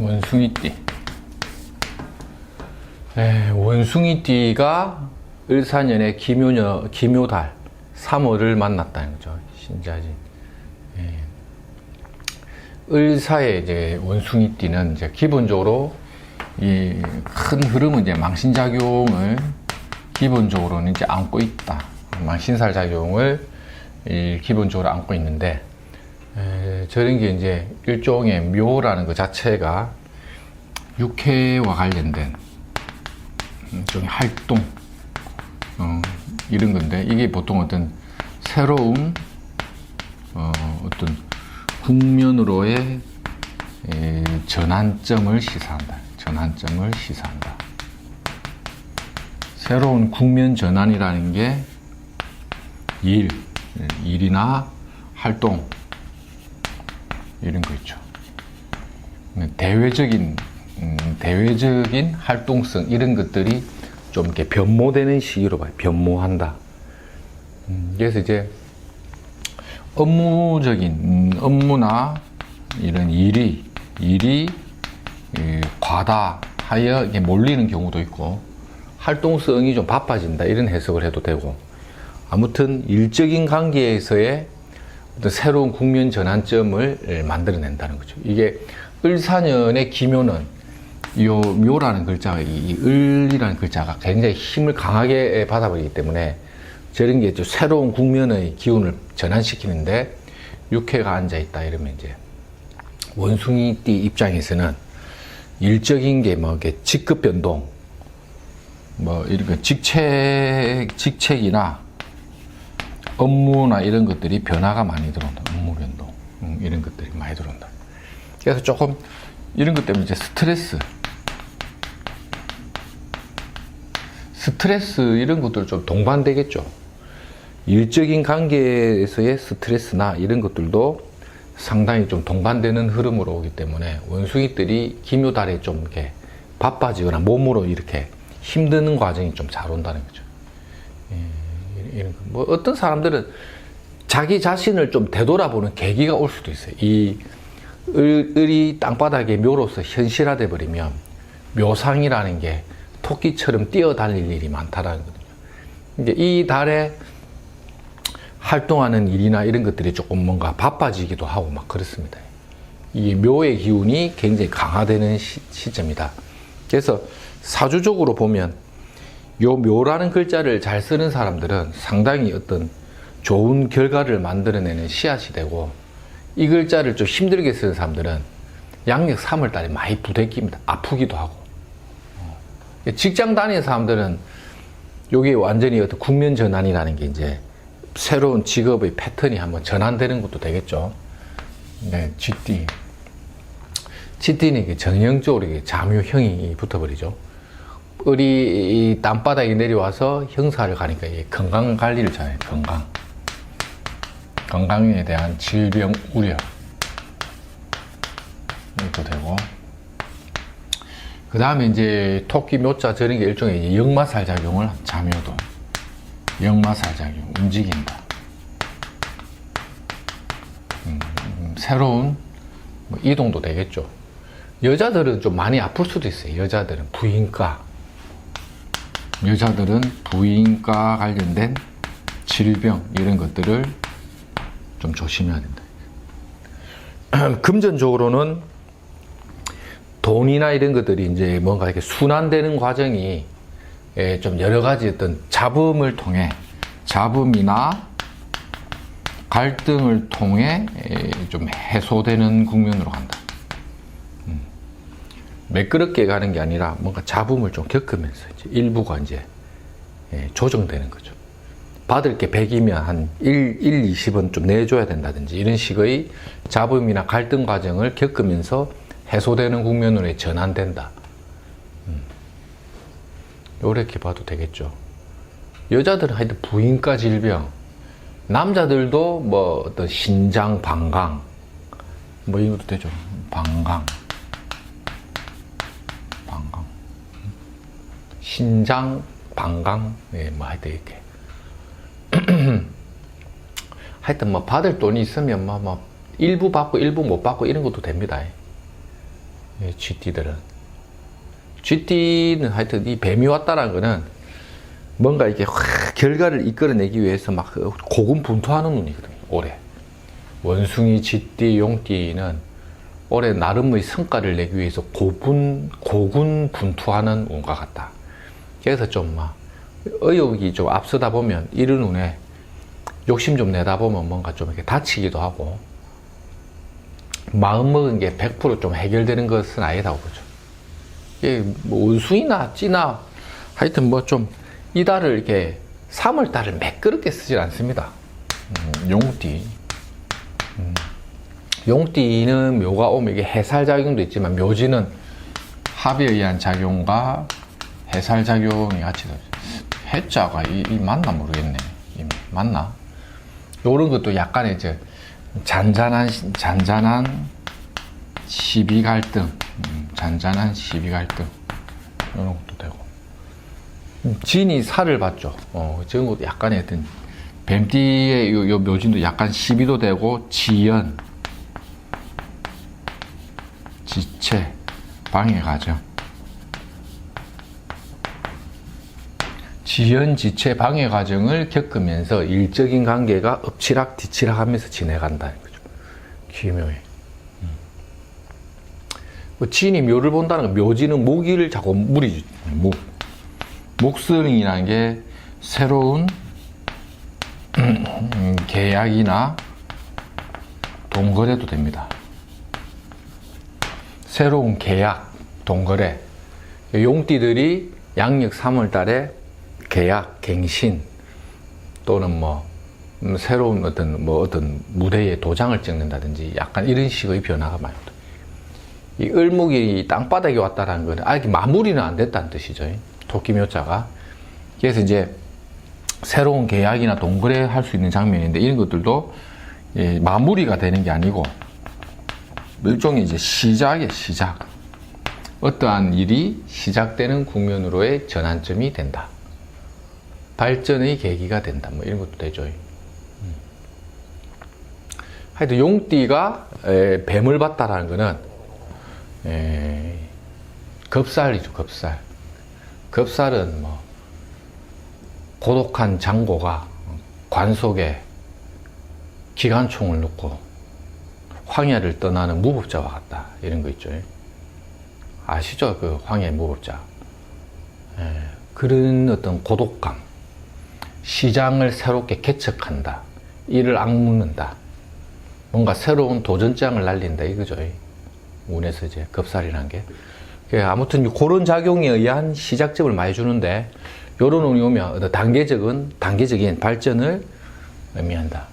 원숭이띠. 원숭이띠가 을사년의 기묘달 3월을 만났다는 거죠. 신자진. 을사의 이제 원숭이띠는 이제 기본적으로 이 큰 흐름은 이제 망신작용을 기본적으로는 이제 안고 있다. 망신살 작용을 기본적으로 안고 있는데, 저런 게 이제 일종의 묘라는 것 자체가 육해와 관련된 일종의 활동, 이런 건데, 이게 보통 어떤 새로운 어떤 국면으로의 전환점을 시사한다. 전환점을 시사한다. 새로운 국면 전환이라는 게 일이나 활동, 이런 거 있죠. 대외적인 활동성, 이런 것들이 좀 이렇게 변모되는 시기로 봐요. 변모한다. 그래서 이제 업무나 이런 일이 과다하여 몰리는 경우도 있고, 활동성이 좀 바빠진다, 이런 해석을 해도 되고, 아무튼 일적인 관계에서의 어떤 새로운 국면 전환점을 만들어낸다는 거죠. 이게 을사년의 기묘는 요 묘라는 글자가, 이 을이라는 글자가 굉장히 힘을 강하게 받아버리기 때문에 저런 게 좀 새로운 국면의 기운을 전환시키는데 육해가 앉아있다, 이러면 이제 원숭이띠 입장에서는 일적인 게 뭐 이렇게 직급 변동, 뭐 이런 직책이나 업무나 이런 것들이 변화가 많이 들어온다. 업무 변동, 이런 것들이 많이 들어온다. 그래서 조금 이런 것 때문에 이제 스트레스 이런 것들 좀 동반되겠죠. 일적인 관계에서의 스트레스나 이런 것들도 상당히 좀 동반되는 흐름으로 오기 때문에 원숭이들이 기묘달에 좀 이렇게 바빠지거나 몸으로 이렇게 힘드는 과정이 좀 잘 온다는 거죠. 이런 거. 뭐 어떤 사람들은 자기 자신을 좀 되돌아보는 계기가 올 수도 있어요. 이 을이 땅바닥에 묘로서 현실화돼 버리면 묘상이라는 게 토끼처럼 뛰어달릴 일이 많다라는 거거든요. 이제 이 달에 활동하는 일이나 이런 것들이 조금 뭔가 바빠지기도 하고 막 그렇습니다. 이 묘의 기운이 굉장히 강화되는 시점이다. 그래서 사주적으로 보면 요 묘라는 글자를 잘 쓰는 사람들은 상당히 어떤 좋은 결과를 만들어내는 씨앗이 되고, 이 글자를 좀 힘들게 쓰는 사람들은 양력 3월 달에 많이 부대낍니다. 아프기도 하고. 직장 다니는 사람들은 요게 완전히 어떤 국면 전환이라는 게 이제 새로운 직업의 패턴이 한번 전환되는 것도 되겠죠. 네, 쥐띠는 전형적으로 자묘형이 붙어버리죠. 을이 땅바닥에 내려와서 형사를 가니까 건강 관리를 잘해요. 건강에 대한 질병 우려, 이것도 되고, 그 다음에 이제 토끼 묘자 저런 게 일종의 역마살 작용을, 자묘도 역마살 작용, 움직인다. 새로운 뭐 이동도 되겠죠. 여자들은 좀 많이 아플 수도 있어요. 여자들은 부인과 관련된 질병, 이런 것들을 좀 조심해야 된다. 금전적으로는 돈이나 이런 것들이 이제 뭔가 이렇게 순환되는 과정이 좀 여러 가지 어떤 잡음이나 갈등을 통해 좀 해소되는 국면으로 간다. 매끄럽게 가는 게 아니라 뭔가 잡음을 좀 겪으면서 이제 일부가 이제 조정되는 거죠. 받을 게 100이면 한 20은 좀 내줘야 된다든지, 이런 식의 잡음이나 갈등 과정을 겪으면서 해소되는 국면으로 전환된다. 이렇게 봐도 되겠죠. 여자들은 하여튼 부인과 질병, 남자들도 뭐 어떤 신장 방광, 뭐 이것도 되죠. 방광, 신장 방광, 뭐 하여튼 이렇게 하여튼 뭐 받을 돈이 있으면 뭐 일부 받고 일부 못 받고 이런 것도 됩니다. 쥐띠들은. 쥐띠는 하여튼 이 뱀이 왔다라는 거는 뭔가 이렇게 확 결과를 이끌어내기 위해서 막 고군분투하는 운이거든요. 올해. 원숭이, 쥐띠, 용띠는 올해 나름의 성과를 내기 위해서 고군분투하는 운과 같다. 그래서 좀 막 의욕이 좀 앞서다 보면 이런 운에 욕심 좀 내다 보면 뭔가 좀 이렇게 다치기도 하고, 마음먹은 게 100% 좀 해결되는 것은 아니다고 보죠. 이게 뭐 원숭이나 찌나 하여튼 뭐 좀 이달을 이렇게 3월달을 매끄럽게 쓰질 않습니다. 용띠. 용띠는 묘가 오면 이게 해살작용도 있지만, 묘지는 합에 의한 작용과 해살작용이 같이 해자가 이 맞나 모르겠네. 맞나? 요런 것도 약간의 이제 잔잔한 시비 갈등, 잔잔한 시비 갈등, 이런 것도 되고. 진이 살을 받죠. 저런 것도 약간의 어떤 뱀띠의 요 묘진도 약간 시비도 되고, 지연, 지체, 방해가죠. 지연, 지체, 방해 과정을 겪으면서 일적인 관계가 엎치락 뒤치락 하면서 지내간다는 거죠. 기묘해. 진이 묘를 본다는 건, 묘지는 모기를 자꾸 무리지. 목성이라는 게 새로운 계약이나 동거래도 됩니다. 새로운 계약, 동거래. 용띠들이 양력 3월 달에 계약, 갱신 또는 뭐 새로운 어떤 무대에 도장을 찍는다든지 약간 이런 식의 변화가 많이 옵니다. 이 을목이 땅바닥에 왔다라는 거는 아직 마무리는 안 됐다는 뜻이죠. 토끼묘자가. 그래서 이제 새로운 계약이나 동거래 할 수 있는 장면인데, 이런 것들도 마무리가 되는 게 아니고 일종의 이제 시작. 어떠한 일이 시작되는 국면으로의 전환점이 된다. 발전의 계기가 된다. 뭐 이런 것도 되죠. 하여튼 용띠가 뱀을 봤다라는 거는 겁살이죠. 겁살은 뭐 고독한 장고가 관 속에 기관총을 놓고 황야를 떠나는 무법자와 같다. 이런 거 있죠. 아시죠? 그 황야의 무법자. 그런 어떤 고독감. 시장을 새롭게 개척한다. 이를 악묻는다. 뭔가 새로운 도전장을 날린다. 이거죠. 운에서 이제 겁살이라는 게. 아무튼 그런 작용에 의한 시작점을 많이 주는데, 요런 운이 오면 단계적인 발전을 의미한다.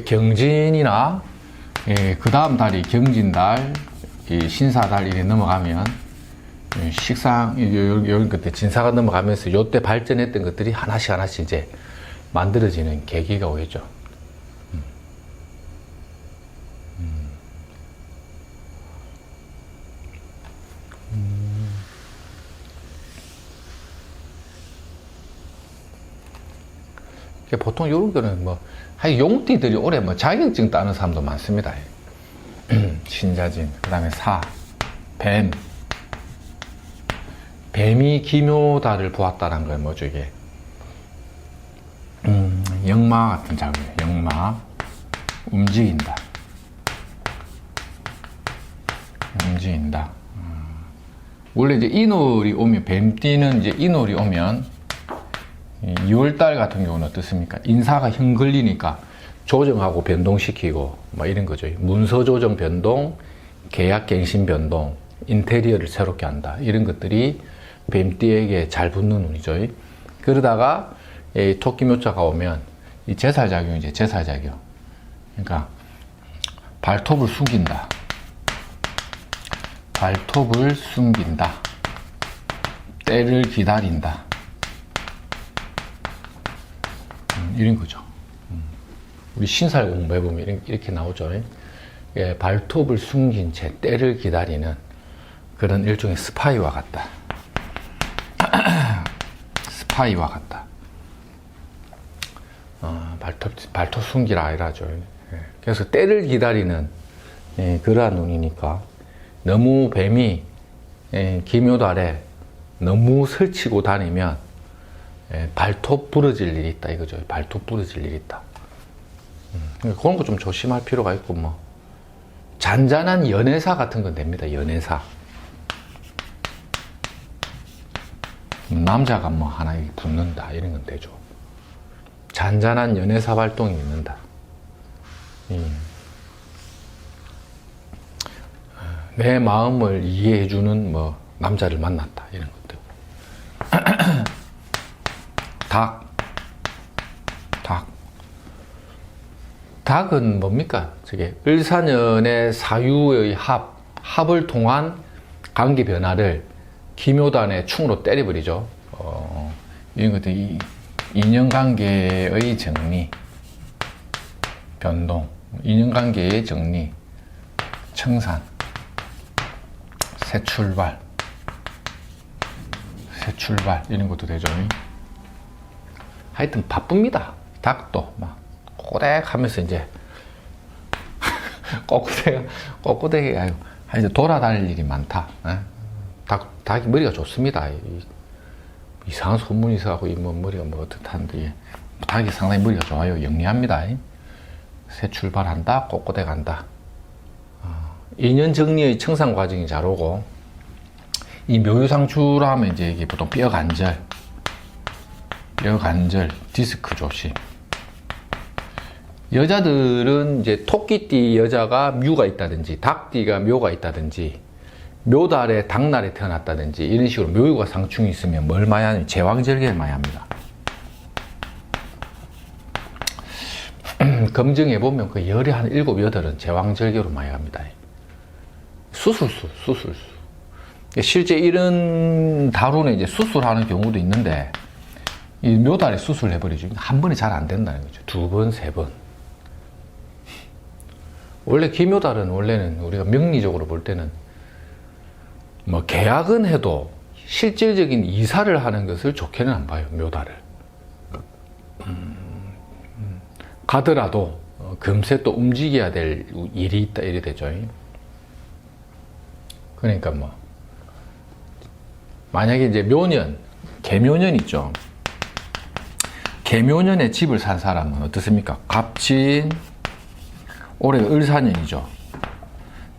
경진이나 그 다음 달이 경진달, 신사달 이렇게 넘어가면 식상 이런 것들 진사가 넘어가면서 요때 발전했던 것들이 하나씩 이제 만들어지는 계기가 오겠죠. 보통 이런 거는 뭐 용띠들이 올해 뭐 자격증 따는 사람도 많습니다. 신자진, 그 다음에 뱀이 기묘달을 보았다는 건 뭐죠, 이게? 역마 같은 작용이에요. 역마. 움직인다. 원래 이제 인월이 오면, 뱀띠는 이제 인월이 오면, 6월달 같은 경우는 어떻습니까? 인사가 흔들리니까 조정하고 변동시키고, 뭐 이런 거죠. 문서 조정 변동, 계약 갱신 변동, 인테리어를 새롭게 한다. 이런 것들이 뱀띠에게 잘 붙는 운이죠. 그러다가 토끼묘자가 오면 이 제살작용이죠. 제살작용. 그러니까 발톱을 숨긴다. 때를 기다린다. 이런 거죠. 우리 신살 공부해보면 이렇게 나오죠. 발톱을 숨긴 채 때를 기다리는 그런 일종의 스파이와 같다. 발톱 숨기라 아니라죠. 그래서 때를 기다리는 그러한 운이니까 너무 뱀이 기묘달에 너무 설치고 다니면 발톱 부러질 일이 있다 이거죠. 발톱 부러질 일이 있다. 그런 거 좀 조심할 필요가 있고, 뭐 잔잔한 연애사 같은 건 됩니다. 연애사. 남자가 뭐 하나 붙는다 이런 건 되죠. 잔잔한 연애사 활동이 있는다. 내 마음을 이해해주는 뭐 남자를 만났다 이런 것들. 닭은 뭡니까? 저게 을사년의 사유의 합을 통한 관계 변화를 기묘단의 충으로 때려버리죠. 이런 것들 인연관계의 정리, 변동, 인연관계의 정리, 청산, 새 출발 이런 것도 되죠. 하여튼 바쁩니다. 닭도 막 꼬댁하면서 이제 꼬꼬대가 이제 돌아다닐 일이 많다. 닭이 머리가 좋습니다. 이상한 소문이 있어갖고 뭐 머리가 뭐 어떻다는데 닭이 상당히 머리가 좋아요. 영리합니다. 새 출발한다, 꼬꼬대 간다. 인연 정리의 청산 과정이 잘 오고, 이 묘유상추라 하면 이제 이게 보통 뼈 관절, 디스크 조심. 여자들은 이제 토끼띠 여자가 묘가 있다든지, 닭띠가 묘가 있다든지, 묘달에 닭날에 태어났다든지, 이런 식으로 묘유가 상충이 있으면 뭘 많이 하냐면 제왕절개를 많이 합니다. 검증해보면 그 열이 한 7, 8은 제왕절개로 많이 합니다. 수술수. 실제 이런 다루는 이제 수술하는 경우도 있는데, 이 묘달에 수술해버리죠. 한 번에 잘 안 된다는 거죠. 2번, 3번. 원래 기묘달은 원래는 우리가 명리적으로 볼 때는 뭐 계약은 해도 실질적인 이사를 하는 것을 좋게는 안 봐요. 묘달을. 가더라도 금세 또 움직여야 될 일이 있다 이래 되죠. 그러니까 뭐 만약에 이제 묘년, 개묘년 있죠. 개묘년에 집을 산 사람은 어떻습니까? 갑진, 올해 을사년이죠.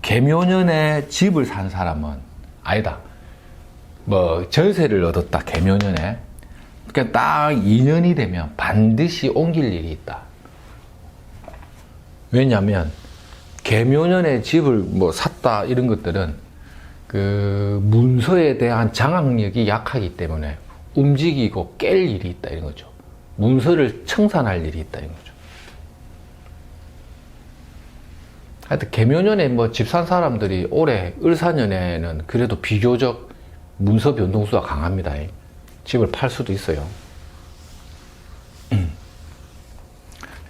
개묘년에 집을 산 사람은 아니다. 뭐 전세를 얻었다. 개묘년에. 그러니까 딱 2년이 되면 반드시 옮길 일이 있다. 왜냐하면 개묘년에 집을 뭐 샀다 이런 것들은 그 문서에 대한 장악력이 약하기 때문에 움직이고 깰 일이 있다 이런 거죠. 문서를 청산할 일이 있다 이런 거죠. 하여튼 개묘년에 뭐 집 산 사람들이 올해 을사년에는 그래도 비교적 문서 변동수가 강합니다. 집을 팔 수도 있어요.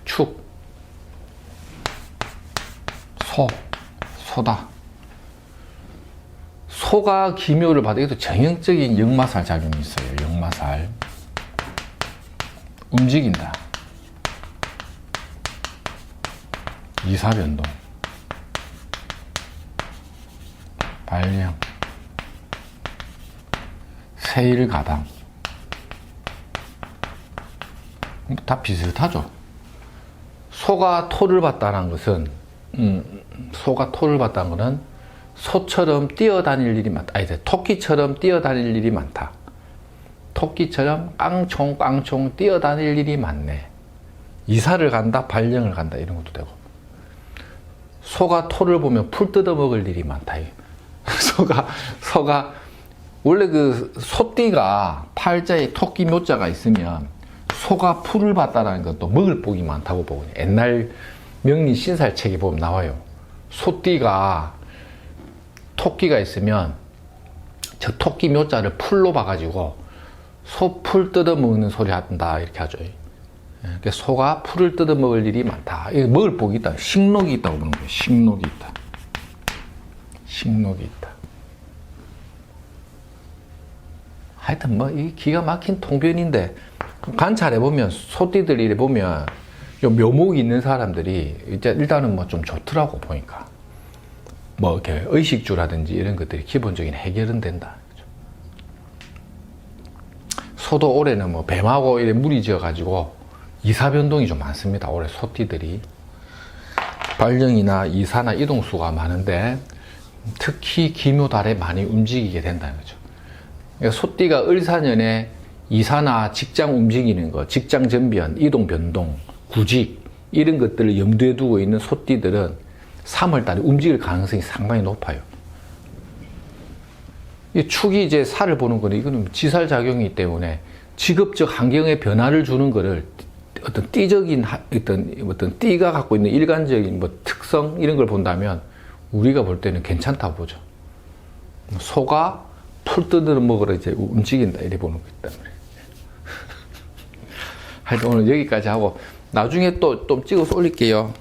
축, 소다. 소가 기묘를 받아도 정형적인 역마살 작용이 있어요. 역마살. 움직인다. 이사변동. 발령. 세일가당. 다 비슷하죠. 소가 토를 받다는 것은 소처럼 뛰어다닐 일이 많다. 아니, 토끼처럼 뛰어다닐 일이 많다. 토끼처럼 깡총 뛰어다닐 일이 많네. 이사를 간다, 발령을 간다 이런 것도 되고. 소가 토를 보면 풀 뜯어 먹을 일이 많다. 소가 원래 그 소띠가 팔자에 토끼 묘자가 있으면 소가 풀을 받다라는 것도 먹을 복이 많다고 보거든요. 옛날 명리 신살책에 보면 나와요. 소띠가 토끼가 있으면 저 토끼 묘자를 풀로 봐가지고 소 풀 뜯어 먹는 소리 한다 이렇게 하죠. 그러니까 소가 풀을 뜯어 먹을 일이 많다. 먹을 복이 있다. 식록이 있다고 보는 거예요. 식록이 있다. 하여튼 뭐 이 기가 막힌 통변인데 관찰해 보면 소띠들 이래 보면 좀 묘목이 있는 사람들이 이제 일단은 뭐 좀 좋더라고 보니까. 뭐 이렇게 의식주라든지 이런 것들이 기본적인 해결은 된다. 소도 올해는 뭐 뱀하고 이래 물이 지어가지고 이사 변동이 좀 많습니다. 올해 소띠들이 발령이나 이사나 이동수가 많은데 특히 기묘달에 많이 움직이게 된다는 거죠. 그러니까 소띠가 을사년에 이사나 직장 움직이는 거, 직장 전변, 이동 변동, 구직 이런 것들을 염두에 두고 있는 소띠들은 3월달에 움직일 가능성이 상당히 높아요. 이 축이 이제 살을 보는 거는 이거는 지살 작용이기 때문에 직업적 환경에 변화를 주는 거를 어떤 띠적인 어떤 띠가 갖고 있는 일관적인 뭐 특성 이런 걸 본다면 우리가 볼 때는 괜찮다고 보죠. 소가 풀 뜯어 먹으러 이제 움직인다 이래 보는 거기 때문에. 하여튼 오늘 여기까지 하고 나중에 또 좀 찍어서 올릴게요.